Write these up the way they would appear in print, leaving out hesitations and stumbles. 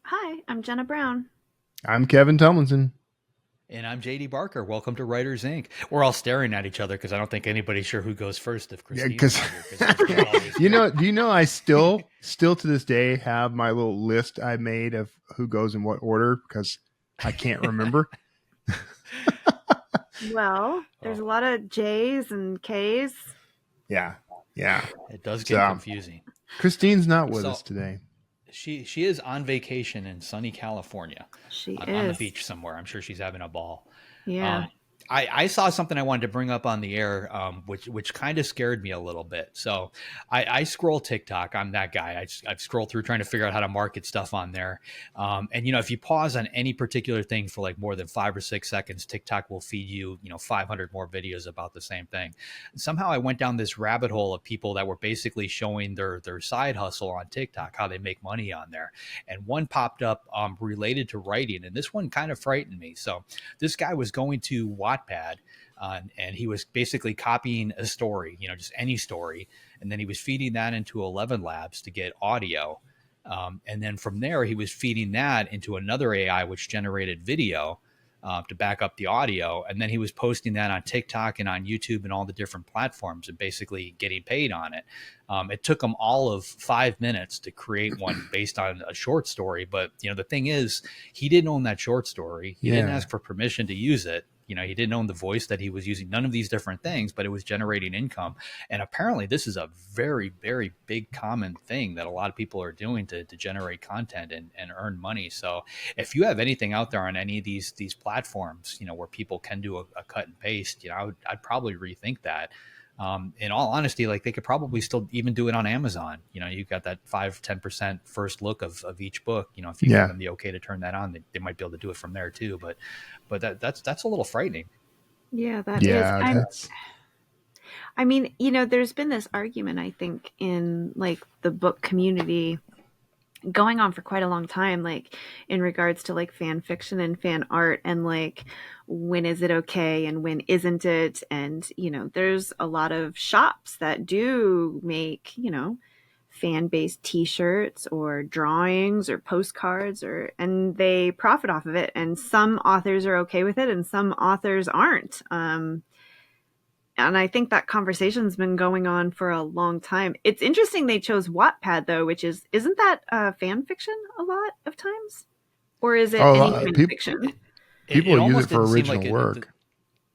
Hi, I'm Jena Brown. I'm Kevin Tumlinson. And I'm JD Barker. Welcome to Writers Inc. We're all staring at each other because I don't think anybody's sure who goes first if Yeah, Christine's because not here because Angela's always you here. know, do you know I still to this day have my little list I made of who goes in what order because I can't remember. Well, there's Oh, a lot of J's and K's. Yeah, yeah. it does get So confusing. Christine's not with us So today. she is on vacation in sunny California, She on the is. beach somewhere. I'm sure she's having a ball. Yeah. Um, I saw something I wanted to bring up on the air, which kind of scared me a little bit. So I scroll TikTok. I'm that guy. I scroll through trying to figure out how to market stuff on there. And if you pause on any particular thing for like more than 5 or 6 seconds, TikTok will feed you 500 more videos about the same thing. And somehow I went down this rabbit hole of people that were basically showing their side hustle on TikTok, how they make money on there. And one popped up related to writing, and this one kind of frightened me. So this guy was going to Wattpad, and he was basically copying a story, just any story, and then he was feeding that into 11 Labs to get audio, and then from there he was feeding that into another AI which generated video to back up the audio, and then he was posting that on TikTok and on YouTube and all the different platforms and basically getting paid on it. It took him all of 5 minutes to create one based on a short story, but the thing is, he didn't own that short story. He didn't Yeah, ask for permission to use it. He didn't own the voice that he was using, none of these different things, but it was generating income. And apparently this is a very, very big common thing that a lot of people are doing to generate content and earn money. So if you have anything out there on any of these platforms, where people can do a cut and paste, I'd probably rethink that. In all honesty, like they could probably still even do it on Amazon. You've got that 5-10% first look of each book. If you give yeah, them the okay to turn that on, they might be able to do it from there too. But that's a little frightening. Yeah, that is. yeah. That's I mean, there's been this argument, I think, in like the book community going on for quite a long time, like in regards to like fan fiction and fan art and like when is it okay and when isn't it? And, there's a lot of shops that do make, fan based t-shirts or drawings or postcards and they profit off of it. And some authors are okay with it and some authors aren't. And I think that conversation's been going on for a long time. It's interesting they chose Wattpad though, which isn't that fan fiction a lot of times, or is it a any lot of kind of people. fiction? It People use almost it for didn't seem like original work.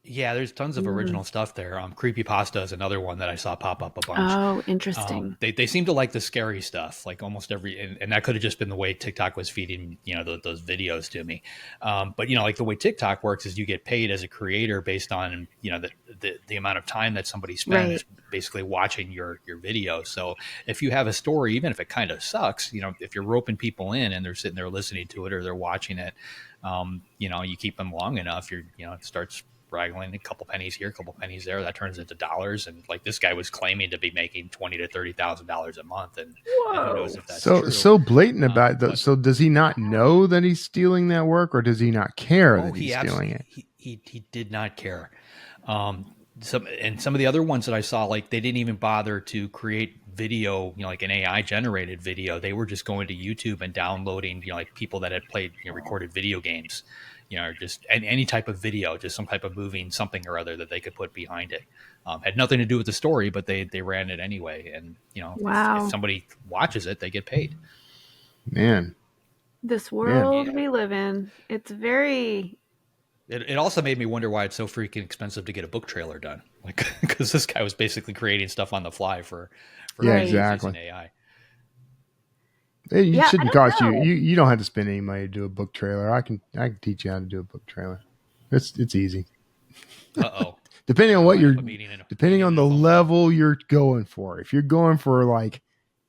yeah, there's tons of Mm. original stuff there. Creepypasta is another one that I saw pop up a bunch. Oh, interesting. They seem to like the scary stuff, like almost and that could have just been the way TikTok was feeding those videos to me. But like the way TikTok works is you get paid as a creator based on the amount of time that somebody Right. spends basically watching your video. So if you have a story, even if it kind of sucks, if you're roping people in and they're sitting there listening to it or they're watching it, you keep them long enough, it starts raggling a couple pennies here, a couple pennies there. That turns into dollars. And like this guy was claiming to be making $20,000 to $30,000 a month, and who knows Whoa. if that's true. So blatant about it. But So does he not know that he's stealing that work, or does he not care oh, that he's he stealing absolutely it? he did not care. Some of the other ones that I saw, like they didn't even bother to create video, like an AI generated video. They were just going to YouTube and downloading, like people that had played, recorded video games, or just any type of video, just some type of moving something or other that they could put behind it. Had nothing to do with the story, but they ran it anyway. And if Wow. somebody watches it, they get paid. Man, This man. world we live in, it's very. It also made me wonder why it's so freaking expensive to get a book trailer done. Like, because this guy was basically creating stuff on the fly for Yeah, Right. videos exactly. using AI. It Yeah, I shouldn't don't cost you. know. You don't have to spend any money to do a book trailer. I can teach you how to do a book trailer. It's easy. Uh oh, Depending we're on gonna what wind you're up a meeting in depending on a the phone call. level you're going for. If you're going for like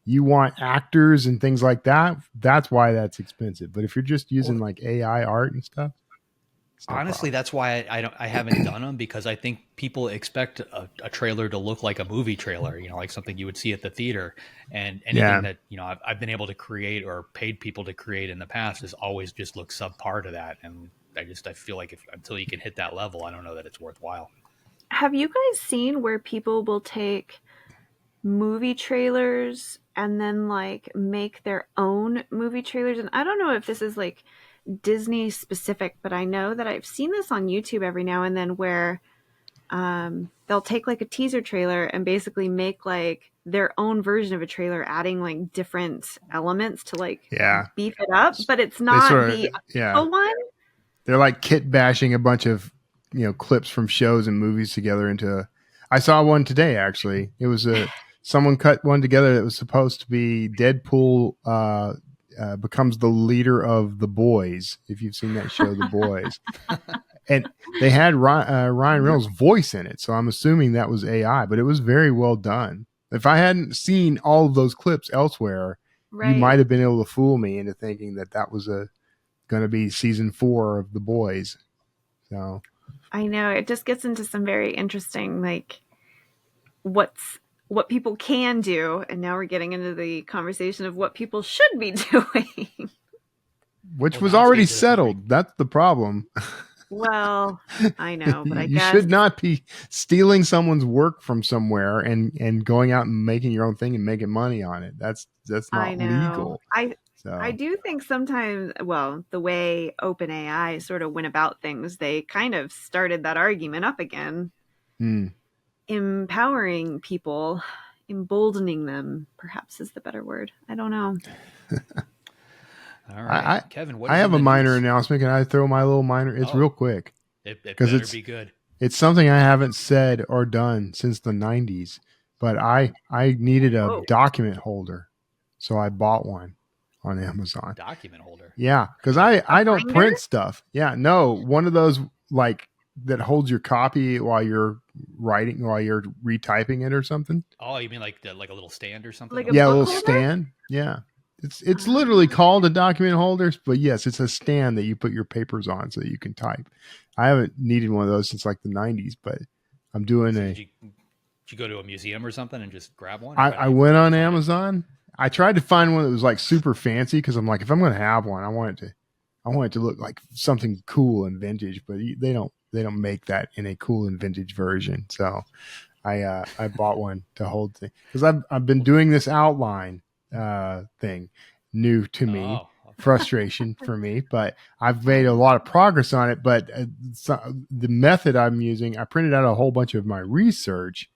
you want actors and things like that, that's why that's expensive. But if you're just using Well, like AI art and stuff, it's no honestly, problem. that's why I haven't done them, because I think people expect a trailer to look like a movie trailer, like something you would see at the theater. And anything Yeah. that I've been able to create or paid people to create in the past has always just looked subpar to that. And I feel like if until you can hit that level, I don't know that it's worthwhile. Have you guys seen where people will take movie trailers and then like make their own movie trailers. And I don't know if this is like Disney specific, but I know that I've seen this on YouTube every now and then where they'll take like a teaser trailer and basically make like their own version of a trailer, adding like different elements to like beef it up, but it's not the official one. They're like kit bashing a bunch of, you know, clips from shows and movies together into. I saw one today actually. It was someone cut one together that was supposed to be Deadpool becomes the leader of The Boys. If you've seen that show, The Boys. And they had Ryan Reynolds' voice in it, so I'm assuming that was AI, but it was very well done. If I hadn't seen all of those clips elsewhere, you might have been able to fool me into thinking that that was going to be season 4 of The Boys. So I know it just gets into some very interesting, like what people can do, and now we're getting into the conversation of what people should be doing, which was already settled. That's the problem. Well, I know, but I you guess should not be stealing someone's work from somewhere and going out and making your own thing and making money on it. That's not legal. I do think sometimes, well, the way OpenAI sort of went about things, they kind of started that argument up again. Empowering people, emboldening them, perhaps is the better word. I don't know. All right, Kevin. What I have a minor announcement. Can I throw my little minor? It's real quick. It better be good. It's something I haven't said or done since the 90s, but I needed a document holder, so I bought one on Amazon. Document holder? Yeah, because I don't print stuff. Yeah, no, one of those like that holds your copy while you're writing, while you're retyping it or something. Oh, you mean like a little stand or something? Like a little stand. Yeah. It's literally called a document holder, but yes, it's a stand that you put your papers on so that you can type. I haven't needed one of those since like the 90s, but I'm doing Did you go to a museum or something and just grab one? I went on Amazon. I tried to find one that was like super fancy because I'm like, if I'm going to have one, I want it to look like something cool and vintage, but they don't make that in a cool and vintage version. So I bought one to hold things because I've been doing this outline thing, new to me, frustration for me, but I've made a lot of progress on it. But the method I'm using, I printed out a whole bunch of my research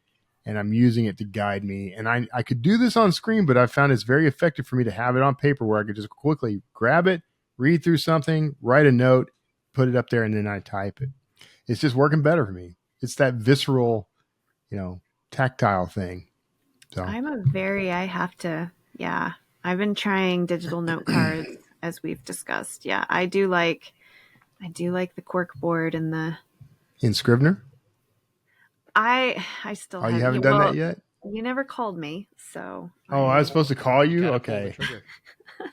and I'm using it to guide me. And I could do this on screen, but I found it's very effective for me to have it on paper where I could just quickly grab it, read through something, write a note, put it up there, and then I type it. It's just working better for me. It's that visceral, tactile thing. So I've been trying digital note cards as we've discussed. Yeah, I do like the cork board and the in Scrivener. I still you haven't done that yet? You never called me, so I was supposed to call you? Okay.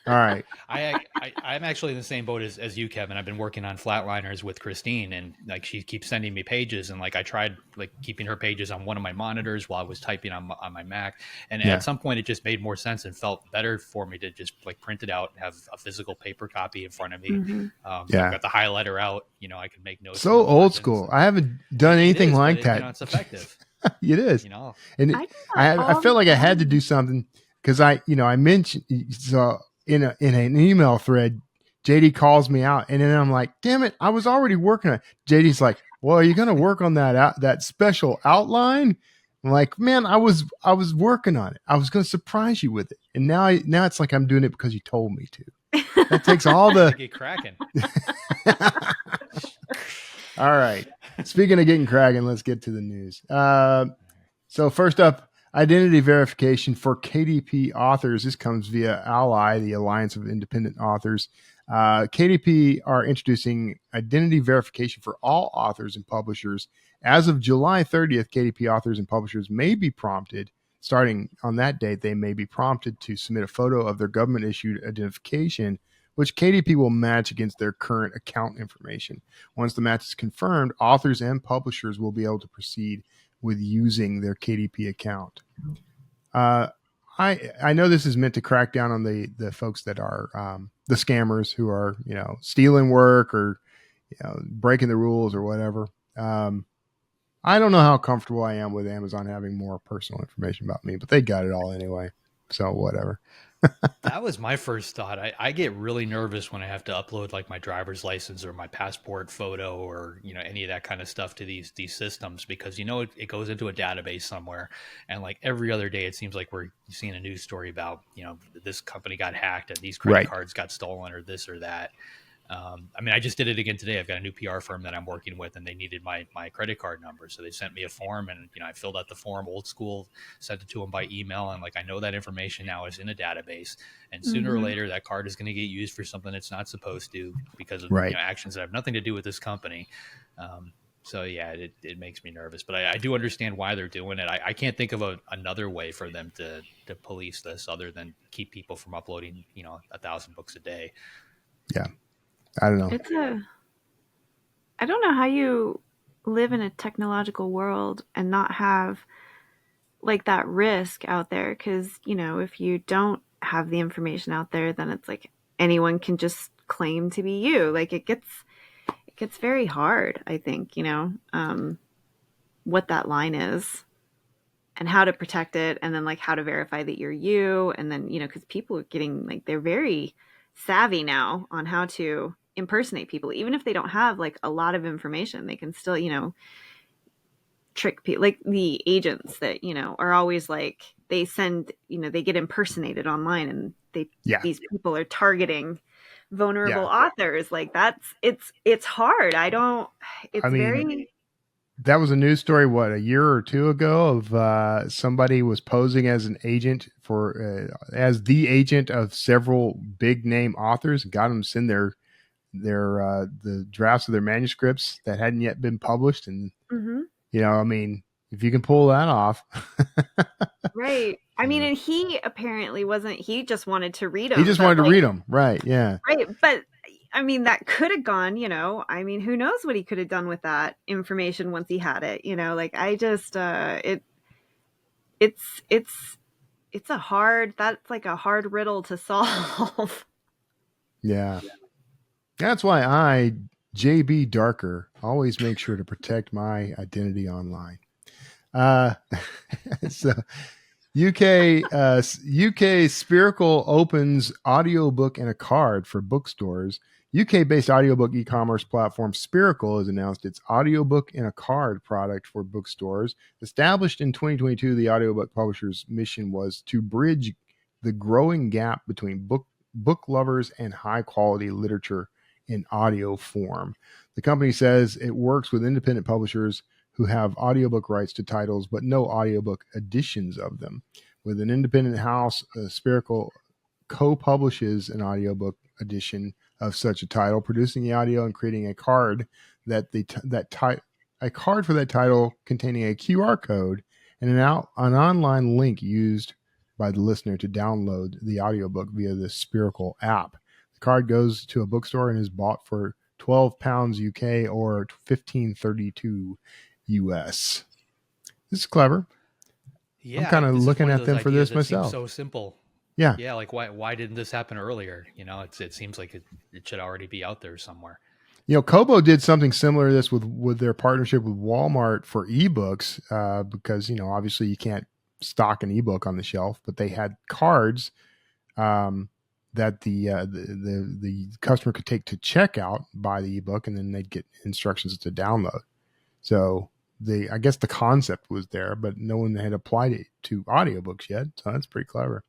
All right. I'm actually in the same boat as you, Kevin. I've been working on flatliners with Christine, and like she keeps sending me pages, and like I tried like keeping her pages on one of my monitors while I was typing on my Mac, and at some point it just made more sense and felt better for me to just like print it out and have a physical paper copy in front of me. Mm-hmm. I've got the highlighter out. I can make notes. So old school. I haven't done anything like that. It's effective. It is. And I felt like I had to do something because I mentioned so. In an email thread, JD calls me out, and then I'm like, "Damn it! I was already working on it." JD's like, "Well, are you going to work on that special outline?" I'm like, "Man, I was working on it. I was going to surprise you with it, and now it's like I'm doing it because you told me to." That takes all the get cracking. All right. Speaking of getting cracking, let's get to the news. So first up. Identity verification for KDP authors. This comes via Ally, the Alliance of Independent Authors. KDP are introducing identity verification for all authors and publishers. As of July 30th, KDP authors and publishers may be prompted, starting on that date, they may be prompted to submit a photo of their government-issued identification, which KDP will match against their current account information. Once the match is confirmed, authors and publishers will be able to proceed with using their KDP account. I know this is meant to crack down on the folks that are the scammers who are stealing work or breaking the rules or whatever. I don't know how comfortable I am with Amazon having more personal information about me, but they got it all anyway. So whatever. That was my first thought. I get really nervous when I have to upload like my driver's license or my passport photo or, you know, any of that kind of stuff to these systems, because, you know, it goes into a database somewhere. And like every other day, it seems like we're seeing a news story about, you know, this company got hacked and these credit cards got stolen or this or that. I mean, I just did it again today. I've got a new PR firm that I'm working with, and they needed my credit card number. So they sent me a form, and, you know, I filled out the form old school, sent it to them by email. And like, I know that information now is in a database, and sooner or later that card is going to get used for something it's not supposed to because of you know, actions that have nothing to do with this company. So yeah, it makes me nervous, but I do understand why they're doing it. I can't think of another way for them to police this other than keep people from uploading, you know, 1,000 books a day. Yeah. I don't know. I don't know how you live in a technological world and not have like that risk out there. Cause, you know, if you don't have the information out there, then it's like anyone can just claim to be you. Like it gets very hard, I think, you know, what that line is and how to protect it. And then like how to verify that you're you. And then, you know, cause people are getting like, they're very savvy now on how to impersonate people. Even if they don't have like a lot of information, they can still, you know, trick people. Like the agents that, you know, are always like, they send, you know, they get impersonated online, and these people are targeting vulnerable authors. Like it's hard. That was a news story, what, a year or two ago, of somebody was posing as an agent as the agent of several big name authors, and got them to send their the drafts of their manuscripts that hadn't yet been published. And, you know, I mean, if you can pull that off. Right. I mean, and he apparently he just wanted to read them. He just wanted to read them. Right. Yeah. Right. But I mean, that could have gone, you know, I mean, who knows what he could have done with that information once he had it, you know, like I just, it's that's like a hard riddle to solve. Yeah. That's why I, JB Darker, always make sure to protect my identity online. So UK Spiracle opens audiobook and a card for bookstores. UK-based audiobook e-commerce platform Spiracle has announced its audiobook and a card product for bookstores. Established in 2022, the audiobook publisher's mission was to bridge the growing gap between book lovers and high-quality literature in audio form. The company says it works with independent publishers who have audiobook rights to titles, but no audiobook editions of them. With an independent house, Spiracle co-publishes an audiobook edition of such a title, producing the audio and creating a card a card for that title containing a QR code and an online link used by the listener to download the audiobook via the Spiracle app. The card goes to a bookstore and is bought for £12 UK or $15.32 US. This is clever. Yeah, I'm kind of looking at them for this myself. So simple. Yeah. Yeah. Like why didn't this happen earlier? You know, it seems like it should already be out there somewhere. You know, Kobo did something similar to this with their partnership with Walmart for ebooks, because, you know, obviously you can't stock an ebook on the shelf, but they had cards that the customer could take to checkout, buy the ebook, and then they'd get instructions to download. So I guess the concept was there, but no one had applied it to audiobooks yet. So that's pretty clever.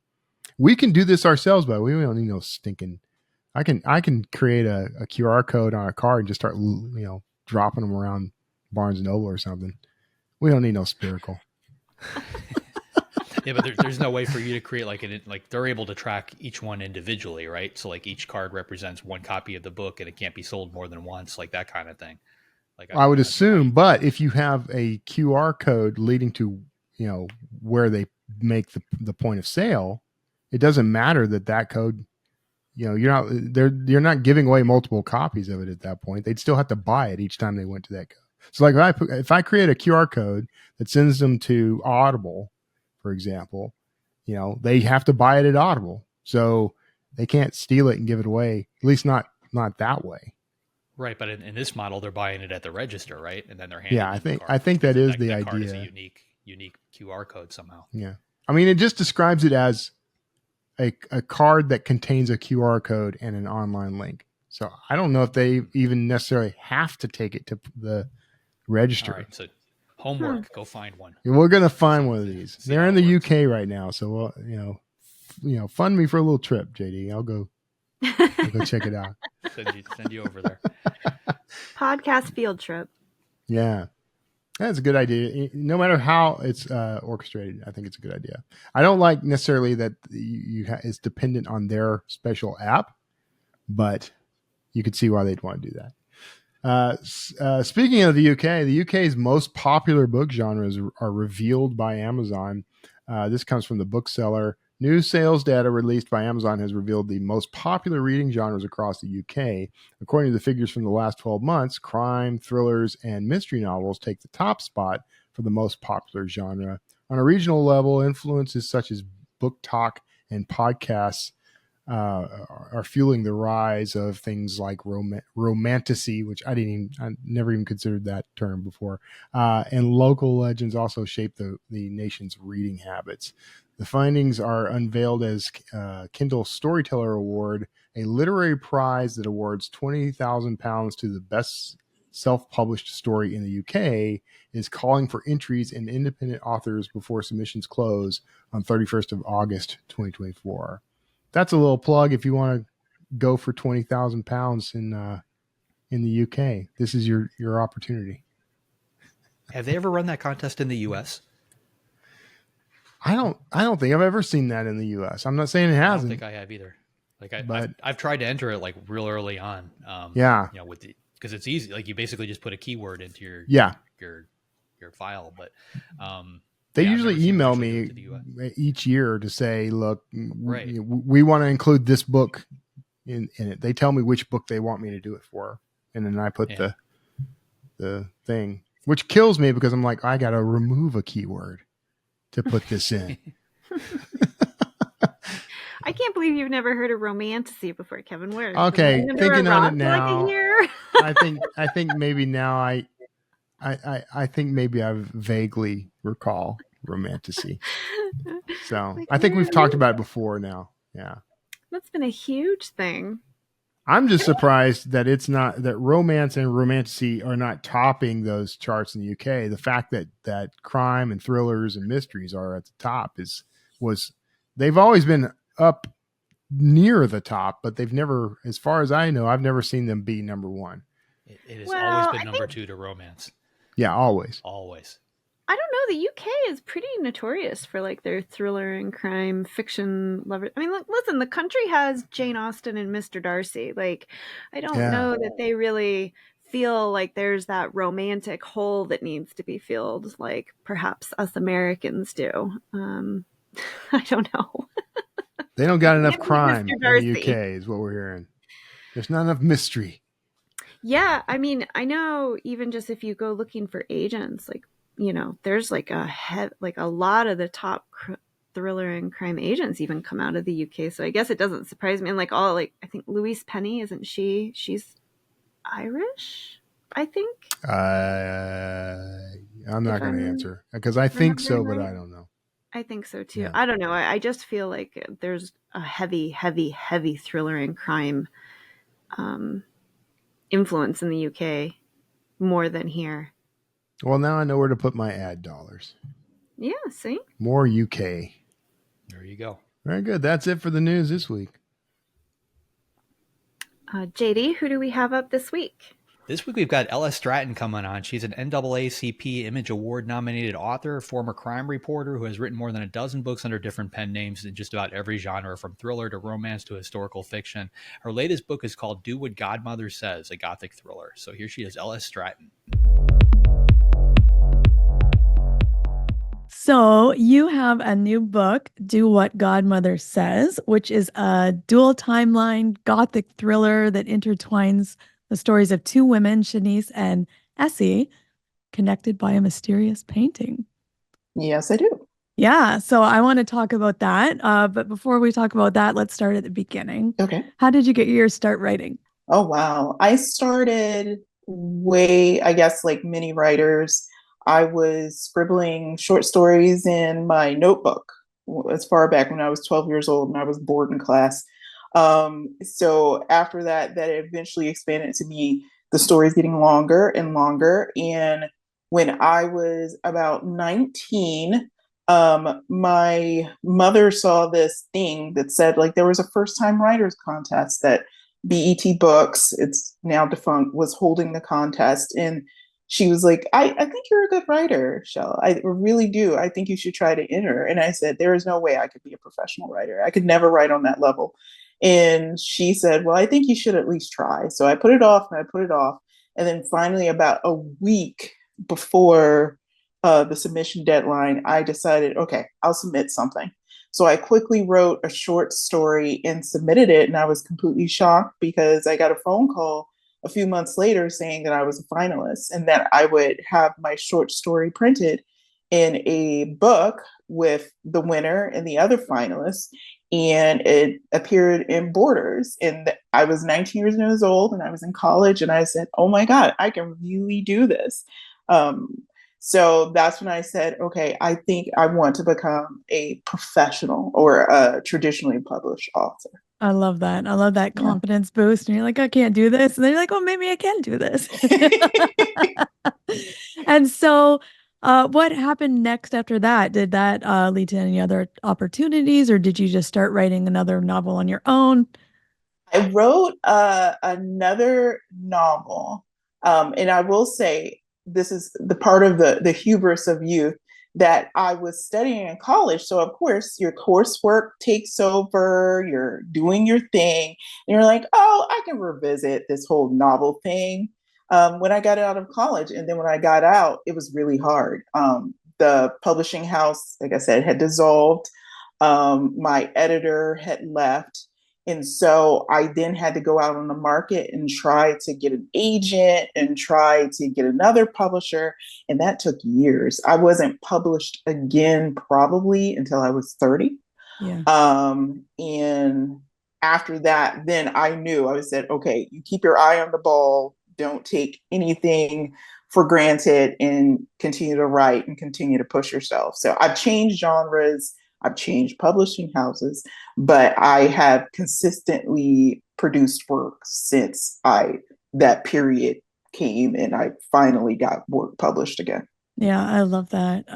We can do this ourselves, but we don't need no stinking. I can create a QR code on a card and just start, you know, dropping them around Barnes and Noble or something. We don't need no Spiracle. Yeah, but there's no way for you to create like they're able to track each one individually, right? So like each card represents one copy of the book, and it can't be sold more than once, like that kind of thing. Like I would assume, but if you have a QR code leading to, you know, where they make the point of sale, it doesn't matter that code, you know, you're not giving away multiple copies of it at that point. They'd still have to buy it each time they went to that code. So like if I create a QR code that sends them to Audible, for example, you know, they have to buy it at Audible. So they can't steal it and give it away, at least not that way. Right, but in this model, they're buying it at the register, right? And then they're handing. Yeah, I think that is the idea. Card is a unique QR code somehow. Yeah, I mean, it just describes it as a card that contains a QR code and an online link. So I don't know if they even necessarily have to take it to the register. All right, so homework, go find one. We're gonna find one of these. They're in the UK right now, so you know, fund me for a little trip, JD. I'll go check it out. Send you over there. Podcast field trip. Yeah, that's a good idea. No matter how it's orchestrated, I think it's a good idea. I don't like necessarily that it's dependent on their special app, but you could see why they'd want to do that. Speaking of the UK's most popular book genres are revealed by Amazon. This comes from the bookseller. New sales data released by Amazon has revealed the most popular reading genres across the UK. According to the figures from the last 12 months, crime, thrillers, and mystery novels take the top spot for the most popular genre. On a regional level, influences such as book talk and podcasts are fueling the rise of things like romantasy, which I never even considered that term before. And local legends also shape the nation's reading habits. The findings are unveiled as Kindle Storyteller Award, a literary prize that awards £20,000 to the best self-published story in the UK, is calling for entries in independent authors before submissions close on 31st of August, 2024. That's a little plug if you want to go for £20,000 in the UK. This is your opportunity. Have they ever run that contest in the US? I don't think I've ever seen that in the US. I'm not saying it hasn't. I don't think I have either. Like I've tried to enter it like real early on. Yeah. You know, because it's easy. Like you basically just put a keyword into your file. But they usually email me each year to say, look, we want to include this book in it. They tell me which book they want me to do it for. And then I put the thing, which kills me because I'm like, I got to remove a keyword to put this in. I can't believe you've never heard of romantasy before, Kevin. Where? Okay, thinking on it now, like a year? I think maybe now I think maybe I vaguely recall romantasy. So I think we've talked about it before now. Yeah, that's been a huge thing. I'm just surprised that it's not that romance and romantasy are not topping those charts in the UK. The fact that crime and thrillers and mysteries are at the top they've always been up near the top, but they've never, as far as I know, I've never seen them be number one. It has always been number two to romance. Yeah, always. I don't know. The UK is pretty notorious for like their thriller and crime fiction lovers. I mean, listen, the country has Jane Austen and Mr. Darcy. Like, I don't know that they really feel like there's that romantic hole that needs to be filled, like perhaps us Americans do. I don't know. They don't got enough crime in the UK, is what we're hearing. There's not enough mystery. Yeah, I mean, I know even just if you go looking for agents, like, you know, there's like a lot of the top thriller and crime agents even come out of the UK. So I guess it doesn't surprise me. And like I think Louise Penny, isn't she? She's Irish, I think. I'm not going to answer because I think so, but I don't know. I think so too. Yeah. I don't know. I just feel like there's a heavy, heavy, heavy thriller and crime influence in the UK more than here. Well, now I know where to put my ad dollars. Yeah, see? More UK. There you go. Very good. That's it for the news this week. JD, who do we have up this week? This week we've got Ella Stratton coming on. She's an NAACP Image Award-nominated author, former crime reporter who has written more than a dozen books under different pen names in just about every genre, from thriller to romance to historical fiction. Her latest book is called Do What Godmother Says, a gothic thriller. So here she is, Ella Stratton. So you have a new book, Do What Godmother Says, which is a dual timeline gothic thriller that intertwines the stories of two women, Shanice and Essie, connected by a mysterious painting. Yes, I do. Yeah, so I want to talk about that. But before we talk about that, let's start at the beginning. Okay. How did you get your start writing? Oh, wow. I started I guess like many writers, I was scribbling short stories in my notebook as far back when I was 12 years old and I was bored in class. So after that, that eventually expanded to me, the stories getting longer and longer. And when I was about 19, my mother saw this thing that said like there was a first time writers contest that BET Books, it's now defunct, was holding the contest. And she was like, I think you're a good writer, Shell. I really do. I think you should try to enter. And I said, there is no way I could be a professional writer. I could never write on that level. And she said, well, I think you should at least try. So I put it off and I put it off. And then finally, about a week before the submission deadline, I decided, okay, I'll submit something. So I quickly wrote a short story and submitted it. And I was completely shocked because I got a phone call a few months later saying that I was a finalist and that I would have my short story printed in a book with the winner and the other finalists. And it appeared in Borders. And I was 19 years old and I was in college. And I said, oh my God, I can really do this. So that's when I said, okay, I think I want to become a professional or a traditionally published author. I love that. I love that confidence boost. And you're like, I can't do this. And then you're like, oh, maybe I can do this. And so what happened next after that? Did that lead to any other opportunities, or did you just start writing another novel on your own? I wrote another novel. And I will say, this is the part of the hubris of youth, that I was studying in college. So of course your coursework takes over, you're doing your thing, and you're like, oh, I can revisit this whole novel thing when I got out of college. And then when I got out, it was really hard. The publishing house, like I said, had dissolved. My editor had left. And so I then had to go out on the market and try to get an agent and try to get another publisher. And that took years. I wasn't published again probably until I was 30. Yeah. And after that, then I knew, I said, okay, you keep your eye on the ball. Don't take anything for granted and continue to write and continue to push yourself. So I've changed genres. I've changed publishing houses, but I have consistently produced work since that period came and I finally got work published again. Yeah, I love that.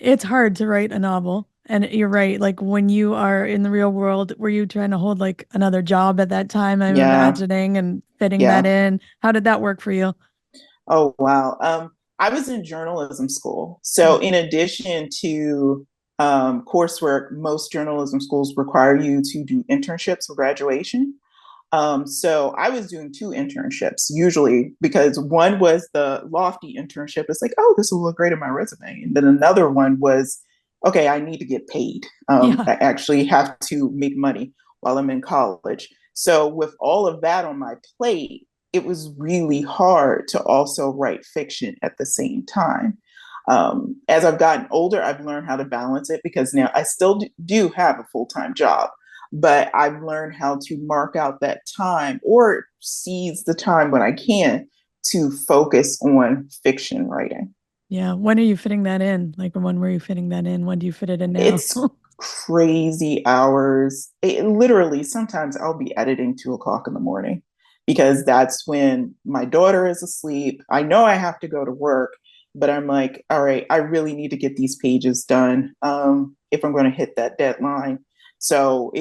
It's hard to write a novel. And you're right. Like when you are in the real world, were you trying to hold like another job at that time? I'm imagining and fitting that in. How did that work for you? Oh, wow. I was in journalism school. So in addition to coursework, most journalism schools require you to do internships for graduation. So I was doing 2 internships usually, because one was the lofty internship. It's like, oh, this will look great in my resume. And then another one was, okay, I need to get paid. I actually have to make money while I'm in college. So with all of that on my plate, it was really hard to also write fiction at the same time. As I've gotten older, I've learned how to balance it, because now I still do have a full-time job, but I've learned how to mark out that time or seize the time when I can to focus on fiction writing. Yeah. When are you fitting that in? Like, when were you fitting that in? When do you fit it in now? It's crazy hours. Literally, sometimes I'll be editing 2:00 in the morning, because that's when my daughter is asleep. I know I have to go to work, but I'm like, all right, I really need to get these pages done if I'm going to hit that deadline. So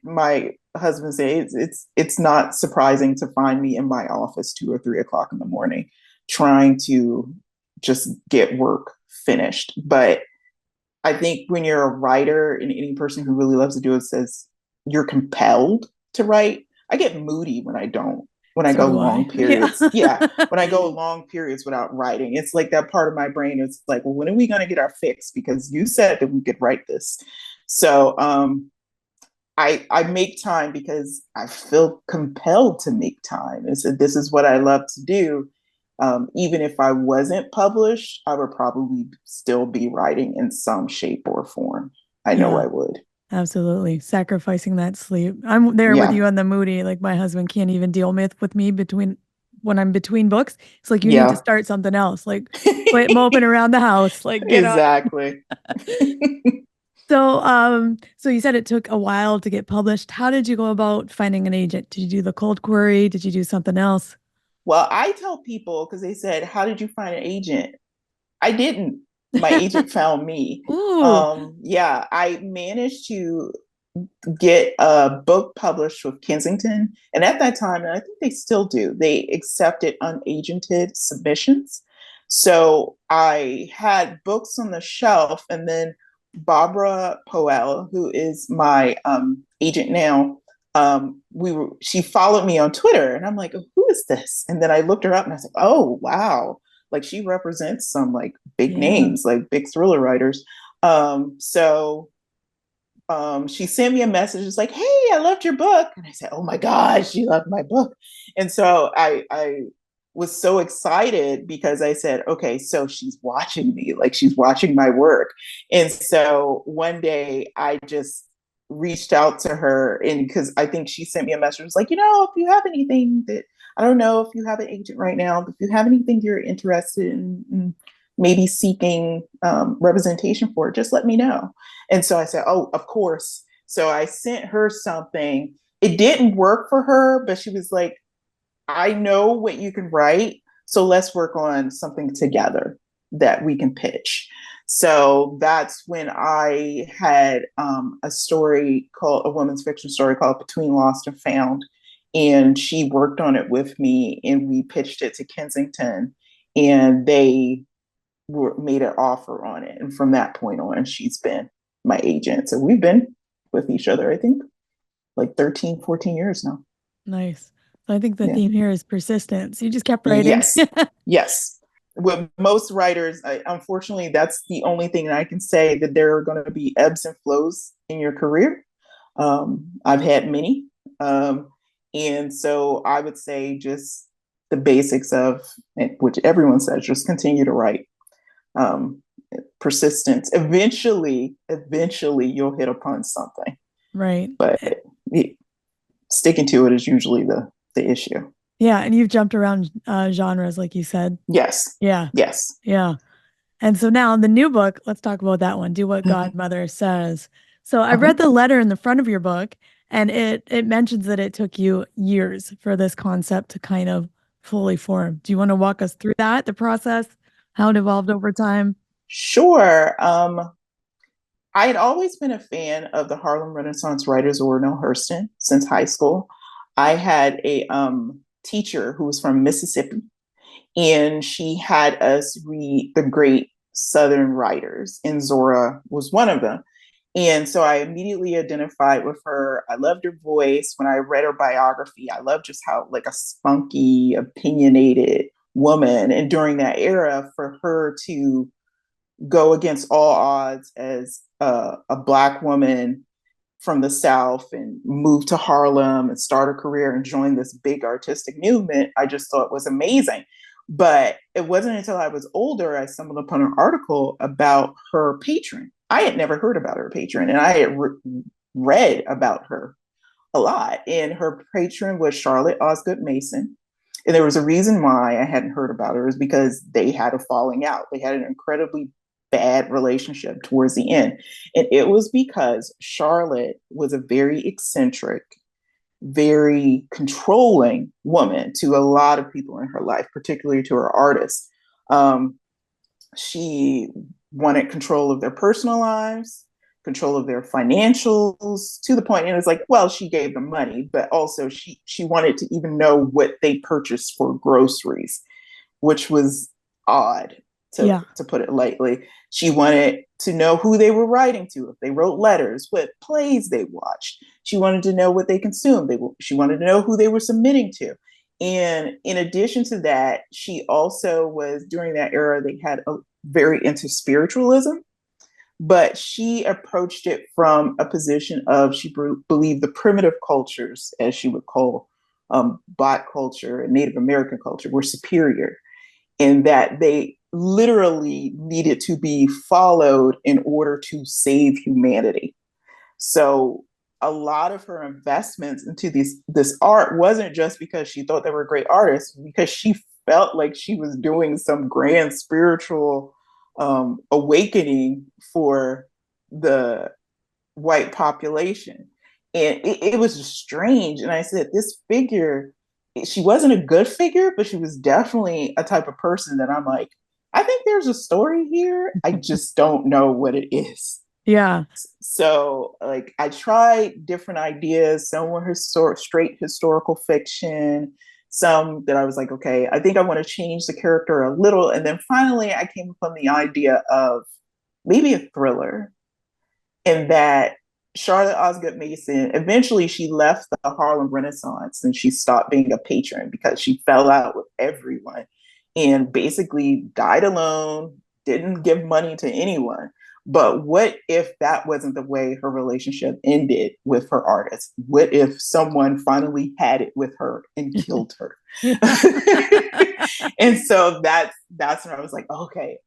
my husband says it's not surprising to find me in my office 2 or 3:00 in the morning trying to just get work finished. But I think when you're a writer, and any person who really loves to do it says you're compelled to write. I get moody when I don't. When I go long periods. When I go long periods without writing, it's like that part of my brain is like, well, when are we going to get our fix? Because you said that we could write this. So I make time because I feel compelled to make time. And so this is what I love to do. Even if I wasn't published, I would probably still be writing in some shape or form. I know I would. Absolutely. Sacrificing that sleep. I'm there with you on the moody. Like, my husband can't even deal with me when I'm between books. It's like, you need to start something else. Like, quit moping around the house. Like, get exactly. So you said it took a while to get published. How did you go about finding an agent? Did you do the cold query? Did you do something else? Well, I tell people, because they said, how did you find an agent? I didn't. My agent found me. Ooh. Yeah, I managed to get a book published with Kensington. And at that time, and I think they still do, they accepted unagented submissions. So I had books on the shelf, and then Barbara Poel, who is my agent now, she followed me on Twitter, and I'm like, who is this? And then I looked her up, and I was like, oh wow, like she represents some like big names, like big thriller writers. So she sent me a message. It's like, hey, I loved your book. And I said, oh my gosh, you loved my book. And so I was so excited because I said, okay, so she's watching me, like she's watching my work. And so one day I just reached out to her, and because I think she sent me a message, it was like, if you have anything that, I don't know if you have an agent right now, but if you have anything you're interested in maybe seeking representation for, just let me know. And so I said, oh, of course. So I sent her something. It didn't work for her, but she was like, I know what you can write, so let's work on something together that we can pitch. So that's when I had a women's fiction story called Between Lost and Found. And she worked on it with me, and we pitched it to Kensington, and they made an offer on it. And from that point on, she's been my agent. So we've been with each other, I think, like 13, 14 years now. Nice. So I think the theme here is persistence. You just kept writing. Yes. Yes. With most writers, unfortunately, that's the only thing that I can say, that there are going to be ebbs and flows in your career. I've had many. And so I would say just the basics of, which everyone says, just continue to write. Persistence. Eventually you'll hit upon something. Right. But sticking to it is usually the issue. Yeah. And you've jumped around genres, like you said. Yes. Yeah. Yes. Yeah. And so now the new book, let's talk about that one. Do What Godmother Says. So I read the letter in the front of your book, and it mentions that it took you years for this concept to kind of fully form. Do you want to walk us through that, the process, how it evolved over time? Sure. I had always been a fan of the Harlem Renaissance writers, Ornell Hurston, since high school. I had a teacher who was from Mississippi, and she had us read the great Southern writers, and Zora was one of them. And so I immediately identified with her. I loved her voice. When I read her biography, I loved just how like a spunky, opinionated woman. And during that era, for her to go against all odds as a Black woman from the South and move to Harlem and start a career and join this big artistic movement, I just thought was amazing. But it wasn't until I was older I stumbled upon an article about her patron. I had never heard about her patron, and I had read about her a lot. And her patron was Charlotte Osgood Mason. And there was a reason why I hadn't heard about her, is because they had a falling out. They had an incredibly bad relationship towards the end. And it was because Charlotte was a very eccentric, very controlling woman to a lot of people in her life, particularly to her artists. She wanted control of their personal lives, control of their financials, to the point, and it's like, well, she gave them money, but also she wanted to even know what they purchased for groceries, which was odd, to put it lightly. She wanted to know who they were writing to, if they wrote letters, what plays they watched. She wanted to know what they consumed. She wanted to know who they were submitting to. And in addition to that, she also was, during that era, they had a very into spiritualism, but she approached it from a position of, she believed the primitive cultures, as she would call Black culture and Native American culture, were superior, and that they literally needed to be followed in order to save humanity. So a lot of her investments into this art wasn't just because she thought they were great artists, because she felt like she was doing some grand spiritual awakening for the white population. And it was just strange. And I said, this figure, she wasn't a good figure, but she was definitely a type of person that I'm like, I think there's a story here. I just don't know what it is. Yeah. So like I tried different ideas. Some were straight historical fiction. Some that I was like, okay, I think I want to change the character a little. And then finally I came upon the idea of maybe a thriller, in that Charlotte Osgood Mason, eventually she left the Harlem Renaissance and she stopped being a patron because she fell out with everyone and basically died alone, didn't give money to anyone. But what if that wasn't the way her relationship ended with her artist? What if someone finally had it with her and killed her? And so that's when I was like, okay,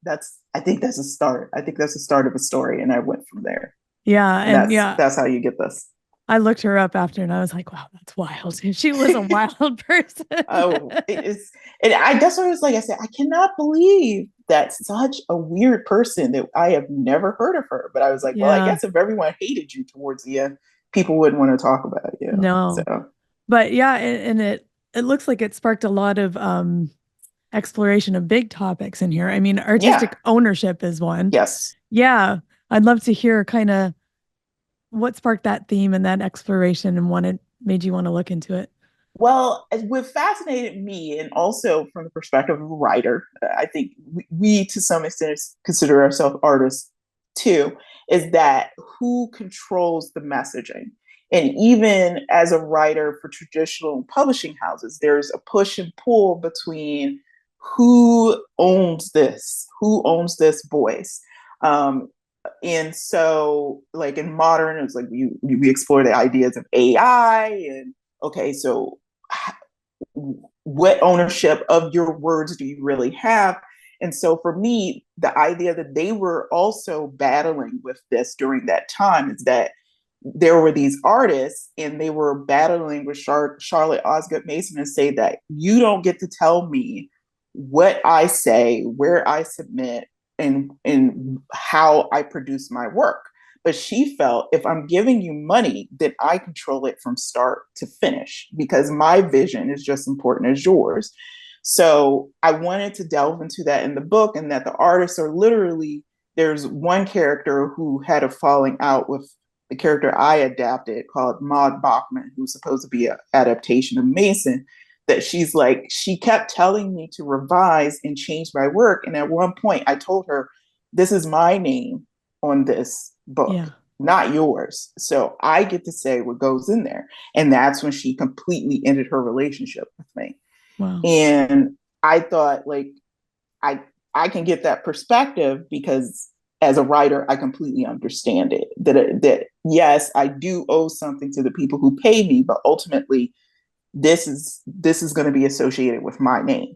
I think that's a start. I think that's the start of a story. And I went from there. Yeah. And that's how you get this. I looked her up after and I was like, wow, that's wild. She was a wild person. Oh, it is. And I guess I was like, I said, I cannot believe that's such a weird person that I have never heard of her. But I was like, well, I guess if everyone hated you towards the end, people wouldn't want to talk about you. No. So. But yeah, and it looks like it sparked a lot of exploration of big topics in here. I mean, artistic ownership is one. Yes. Yeah. I'd love to hear kind of what sparked that theme and that exploration and made you want to look into it. Well, what fascinated me, and also from the perspective of a writer, I think we to some extent consider ourselves artists too, is that who controls the messaging? And even as a writer for traditional publishing houses, there's a push and pull between who owns this voice. And so like in modern, it's like we explore the ideas of AI and okay, so what ownership of your words do you really have? And so for me, the idea that they were also battling with this during that time is that there were these artists and they were battling with Charlotte Osgood Mason and say that you don't get to tell me what I say, where I submit, and how I produce my work. But she felt if I'm giving you money, then I control it from start to finish because my vision is just important as yours. So I wanted to delve into that in the book, and that the artists are literally, there's one character who had a falling out with the character I adapted called Maud Bachman, who's supposed to be an adaptation of Mason, that she's like, she kept telling me to revise and change my work. And at one point I told her, this is my name on this book, not yours. So I get to say what goes in there. And that's when she completely ended her relationship with me. Wow. And I thought like, I can get that perspective because as a writer, I completely understand it. That yes, I do owe something to the people who pay me, but ultimately this is going to be associated with my name.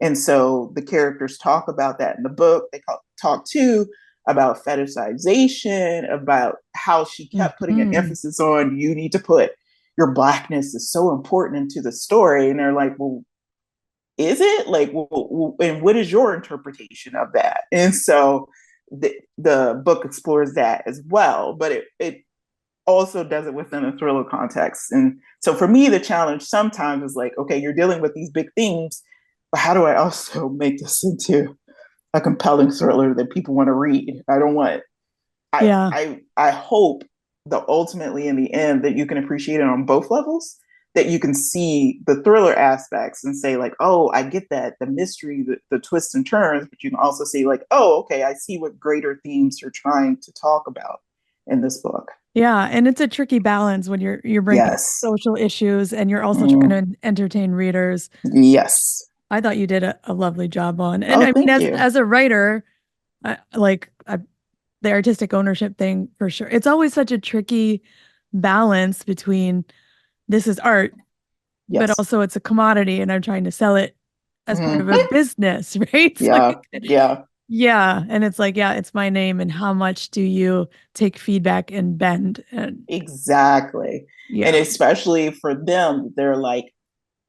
And so the characters talk about that in the book. They talk too about fetishization, about how she kept putting an emphasis on, you need to put your Blackness is so important into the story. And they're like, well, is it? Like, well, and what is your interpretation of that? And so the book explores that as well, but it also does it within a thriller context. And so for me, the challenge sometimes is like, okay, you're dealing with these big themes, but how do I also make this into a compelling thriller that people want to read? I hope that ultimately in the end that you can appreciate it on both levels, that you can see the thriller aspects and say like, oh, I get that, the mystery, the twists and turns, but you can also see like, oh, okay, I see what greater themes you're trying to talk about in this book. Yeah, and it's a tricky balance when you're bringing social issues and you're also trying to entertain readers. Yes. I thought you did a lovely job on. And I mean, as a writer, the artistic ownership thing for sure. It's always such a tricky balance between this is art, but also it's a commodity and I'm trying to sell it as part of a business, right? Yeah. And it's like, it's my name. And how much do you take feedback and bend? Exactly. Yeah. And especially for them, they're like,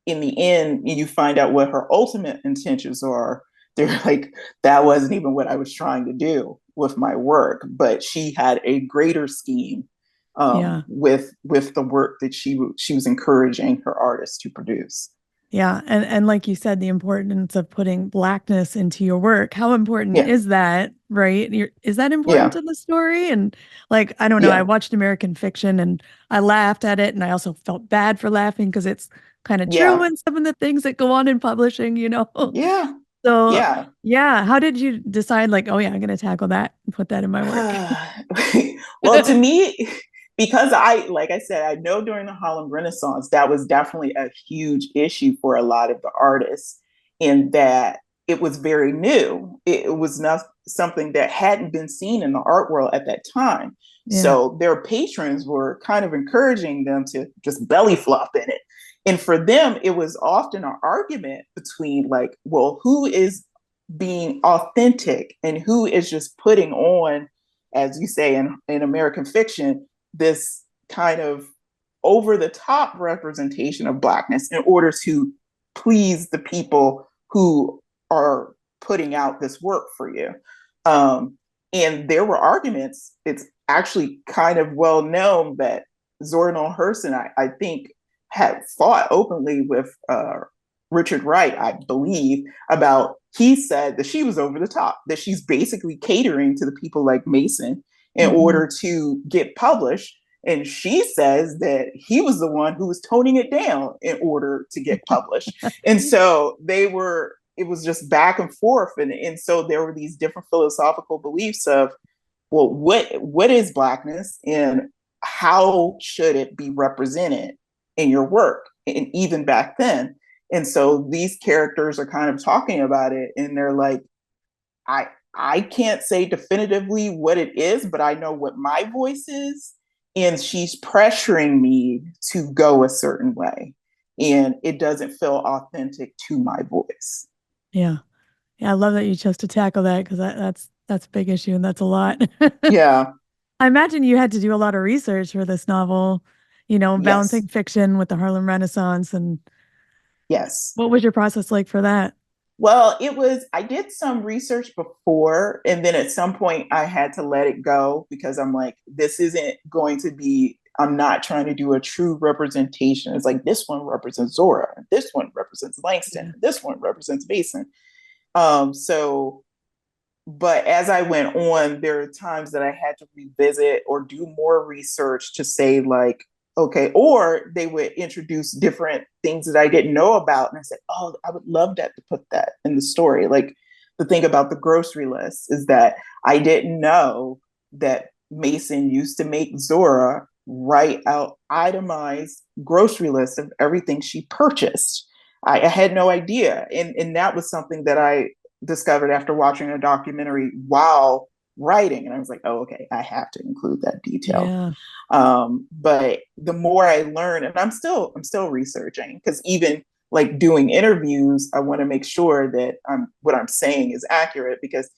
in the end, you find out what her ultimate intentions are. They're like, that wasn't even what I was trying to do with my work, but she had a greater scheme with the work that she was encouraging her artists to produce. Yeah. And like you said, the importance of putting Blackness into your work. How important is that, right? Is that important to the story? And like, I don't know, I watched American Fiction and I laughed at it. And I also felt bad for laughing because it's kind of true in some of the things that go on in publishing, you know? Yeah. So, how did you decide like, oh yeah, I'm going to tackle that and put that in my work? Well, to me, because like I said, I know during the Harlem Renaissance, that was definitely a huge issue for a lot of the artists in that it was very new. It was not something that hadn't been seen in the art world at that time. Yeah. So their patrons were kind of encouraging them to just belly flop in it. And for them, it was often an argument between like, well, who is being authentic and who is just putting on, as you say in American Fiction, this kind of over the top representation of Blackness in order to please the people who are putting out this work for you. And there were arguments. It's actually kind of well known that Zora Neale Hurston, I think, had fought openly with Richard Wright, I believe, about, he said that she was over the top, that she's basically catering to the people like Mason in order to get published. And she says that he was the one who was toning it down in order to get published. And so it was just back and forth. And so there were these different philosophical beliefs of, well, what is Blackness and how should it be represented in your work? And even back then. And so these characters are kind of talking about it and they're like, I can't say definitively what it is, but I know what my voice is. And she's pressuring me to go a certain way. And it doesn't feel authentic to my voice. Yeah. Yeah. I love that you chose to tackle that because that's a big issue and that's a lot. Yeah. I imagine you had to do a lot of research for this novel, you know, balancing fiction with the Harlem Renaissance. And what was your process like for that? Well, I did some research before, and then at some point I had to let it go because I'm like, this isn't going to be, I'm not trying to do a true representation. It's like, this one represents Zora, and this one represents Langston, and this one represents Mason. But as I went on, there are times that I had to revisit or do more research to say like, okay, or they would introduce different things that I didn't know about. And I said, oh, I would love that to put that in the story. Like the thing about the grocery list is that I didn't know that Mason used to make Zora write out itemized grocery lists of everything she purchased. I had no idea. And that was something that I discovered after watching a documentary while writing. And I was like, oh, okay, I have to include that detail. Yeah. But the more I learn, and I'm still researching, because even like doing interviews, I want to make sure that what I'm saying is accurate, because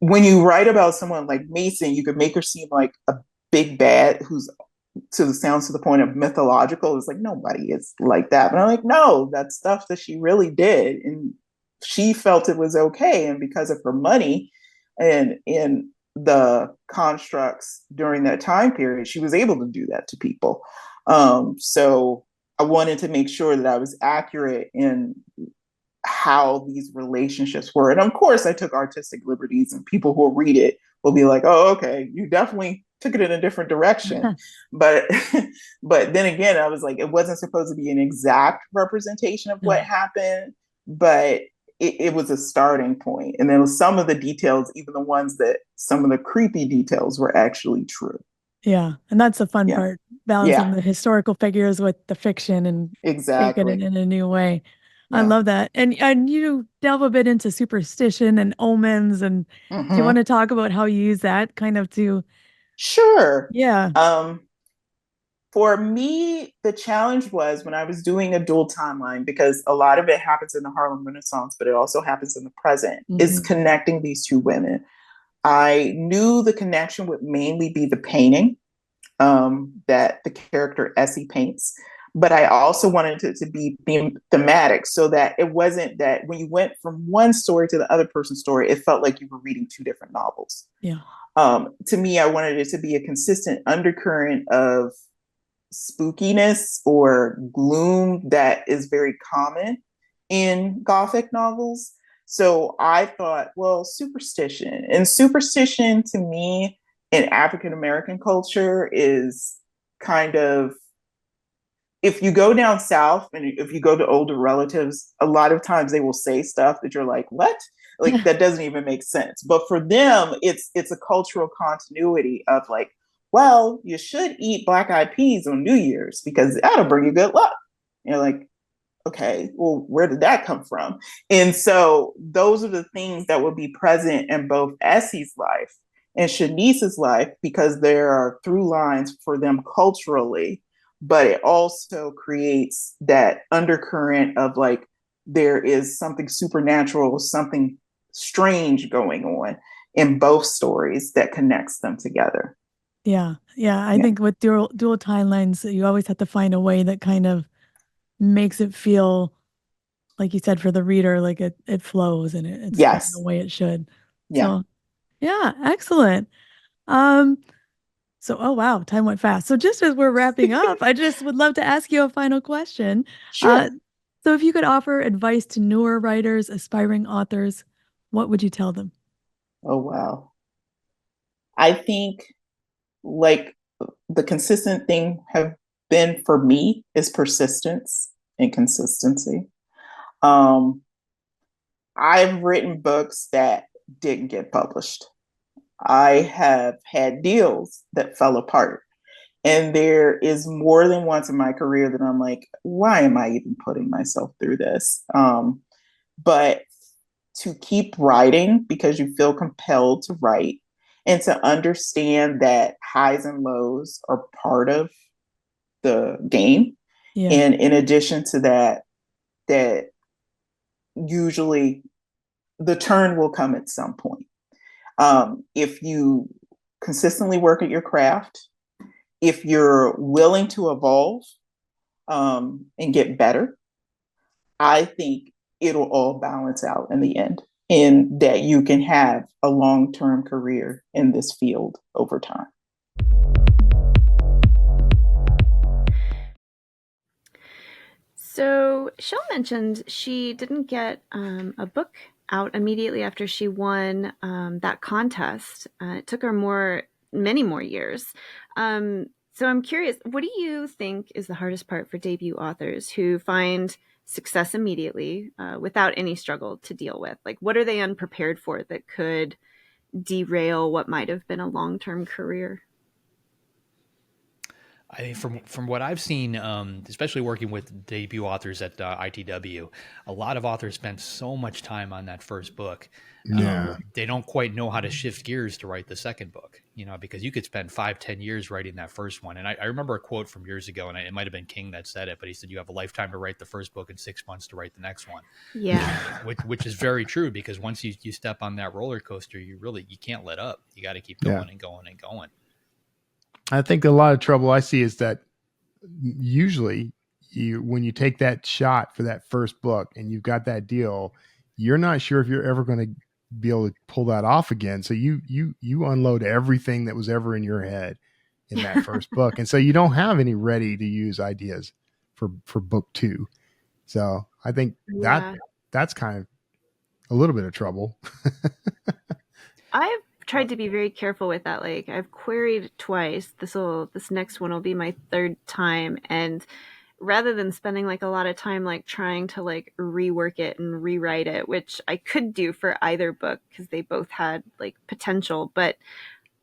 when you write about someone like Mason, you could make her seem like a big bad who's sounds to the point of mythological. It's like, nobody is like that. But I'm like, no, that's stuff that she really did. And she felt it was okay. And because of her money and in the constructs during that time period, she was able to do that to people. So I wanted to make sure that I was accurate in how these relationships were. And of course, I took artistic liberties, and people who will read it will be like, oh, okay, you definitely took it in a different direction. but then again, I was like, it wasn't supposed to be an exact representation of what happened, but it was a starting point. And then some of the details, even the ones that some of the creepy details, were actually true. Yeah. And that's the fun part, balancing the historical figures with the fiction and making it in a new way. Yeah. I love that. And you delve a bit into superstition and omens. And do you want to talk about how you use that kind of to... Sure. Yeah. For me, the challenge was when I was doing a dual timeline, because a lot of it happens in the Harlem Renaissance, but it also happens in the present, is connecting these two women. I knew the connection would mainly be the painting that the character Essie paints, but I also wanted it to be thematic, so that it wasn't that when you went from one story to the other person's story, it felt like you were reading two different novels. Yeah. To me, I wanted it to be a consistent undercurrent of spookiness or gloom that is very common in Gothic novels. So I thought, well, superstition. And superstition to me in African American culture is kind of, if you go down south and if you go to older relatives, a lot of times they will say stuff that you're like, what? Like that doesn't even make sense. But for them, it's a cultural continuity of like, well, you should eat black-eyed peas on New Year's because that'll bring you good luck. And you're like, okay, well, where did that come from? And so those are the things that will be present in both Essie's life and Shanice's life because there are through lines for them culturally, but it also creates that undercurrent of like, there is something supernatural, something strange going on in both stories that connects them together. Yeah. I think with dual timelines, you always have to find a way that kind of makes it feel, like you said, for the reader, like it flows and it's Yes. the way it should. Yeah. So, yeah, excellent. So, oh wow, time went fast. So just as we're wrapping up, I just would love to ask you a final question. Sure. So if you could offer advice to newer writers, aspiring authors, what would you tell them? Oh, wow. I think like the consistent thing have been for me is persistence and consistency. I've written books that didn't get published. I have had deals that fell apart. And there is more than once in my career that I'm like, why am I even putting myself through this? But to keep writing because you feel compelled to write and to understand that highs and lows are part of the game. Yeah. And in addition to that, that usually the turn will come at some point. If you consistently work at your craft, if you're willing to evolve and get better, I think it'll all balance out in the end, and that you can have a long-term career in this field over time. So Shell mentioned she didn't get a book out immediately after she won that contest. It took her many more years. So I'm curious, what do you think is the hardest part for debut authors who find success immediately without any struggle to deal with? Like, what are they unprepared for that could derail what might have been a long-term career? I mean, from what I've seen, especially working with debut authors at ITW, a lot of authors spend so much time on that first book. They don't quite know how to shift gears to write the second book, because you could spend 5-10 years writing that first one. And I remember a quote from years ago, and it might have been King that said it, but he said, you have a lifetime to write the first book and 6 months to write the next one. Yeah. Which is very true, because once you step on that roller coaster, you can't let up. You got to keep going and going and going. I think a lot of trouble I see is that usually when you take that shot for that first book and you've got that deal, you're not sure if you're ever going to be able to pull that off again. So you unload everything that was ever in your head in that first book. And so you don't have any ready to use ideas for book 2. So I think that's kind of a little bit of trouble. I've tried to be very careful with that. Like, I've queried twice. This next one will be my 3rd time, and rather than spending like a lot of time like trying to like rework it and rewrite it, which I could do for either book because they both had like potential, but